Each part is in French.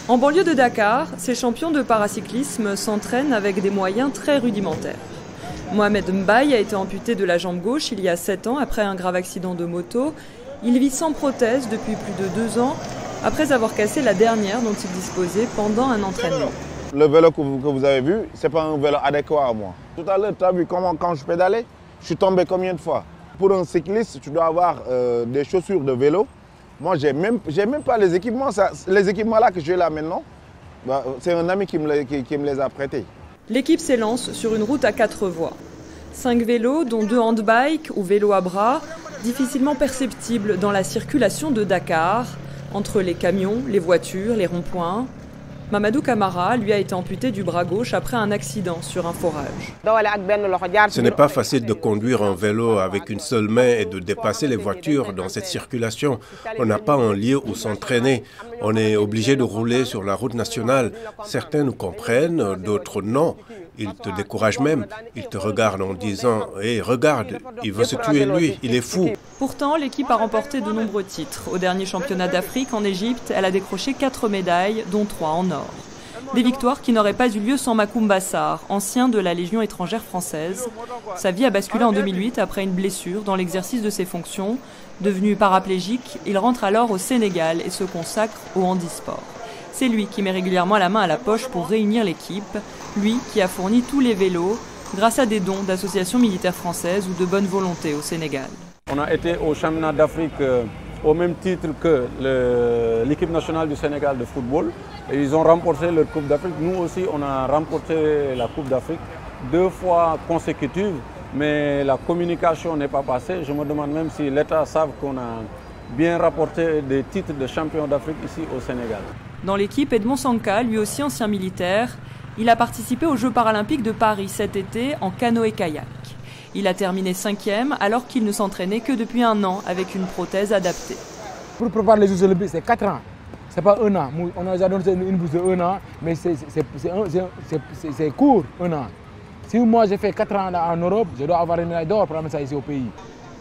En banlieue de Dakar, ces champions de paracyclisme s'entraînent avec des moyens très rudimentaires. Mohamed Mbaye a été amputé de la jambe gauche il y a 7 ans après un grave accident de moto. Il vit sans prothèse depuis plus de 2 ans, après avoir cassé la dernière dont il disposait pendant un entraînement. Le vélo que vous avez vu, ce n'est pas un vélo adéquat à moi. Tout à l'heure, tu as vu comment, quand je pédalais, je suis tombé combien de fois? Pour un cycliste, tu dois avoir des chaussures de vélo. Moi, je n'ai même pas les équipements. Les équipements là que j'ai là maintenant, c'est un ami qui me les a prêtés. L'équipe s'élance sur une route à 4 voies. 5 vélos, dont 2 handbikes ou vélos à bras, difficilement perceptibles dans la circulation de Dakar, entre les camions, les voitures, les ronds-points. Mamadou Camara, lui, a été amputé du bras gauche après un accident sur un forage. Ce n'est pas facile de conduire un vélo avec une seule main et de dépasser les voitures dans cette circulation. On n'a pas un lieu où s'entraîner. On est obligé de rouler sur la route nationale. Certains nous comprennent, d'autres non. Ils te découragent même. Ils te regardent en disant « Hé, regarde, il veut se tuer lui, il est fou ». Pourtant, l'équipe a remporté de nombreux titres. Au dernier championnat d'Afrique en Égypte, elle a décroché 4 médailles, dont 3 en or. Des victoires qui n'auraient pas eu lieu sans Macoumba Sarr, ancien de la Légion étrangère française. Sa vie a basculé en 2008 après une blessure dans l'exercice de ses fonctions. Devenu paraplégique, il rentre alors au Sénégal et se consacre au handisport. C'est lui qui met régulièrement la main à la poche pour réunir l'équipe, lui qui a fourni tous les vélos grâce à des dons d'associations militaires françaises ou de bonne volonté au Sénégal. On a été au championnat d'Afrique au même titre que l'équipe nationale du Sénégal de football. Et ils ont remporté leur Coupe d'Afrique. Nous aussi, on a remporté la Coupe d'Afrique 2 fois consécutives, mais la communication n'est pas passée. Je me demande même si l'État savent qu'on a bien rapporté des titres de champion d'Afrique ici au Sénégal. Dans l'équipe, Edmond Sanka, lui aussi ancien militaire, il a participé aux Jeux paralympiques de Paris cet été en canoë-kayak. Il a terminé 5e alors qu'il ne s'entraînait que depuis 1 an avec une prothèse adaptée. Pour préparer les Jeux olympiques, c'est 4 ans. Ce n'est pas 1 an. On nous a donné une bourse de 1 an, mais c'est court, 1 an. Si moi j'ai fait 4 ans là en Europe, je dois avoir une médaille d'or pour amener ça ici au pays.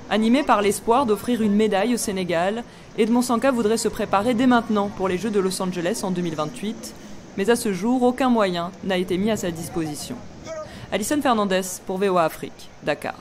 Animé par l'espoir d'offrir une médaille au Sénégal, Edmond Sanka voudrait se préparer dès maintenant pour les Jeux de Los Angeles en 2028. Mais à ce jour, aucun moyen n'a été mis à sa disposition. Alison Fernandez pour VOA Afrique, Dakar.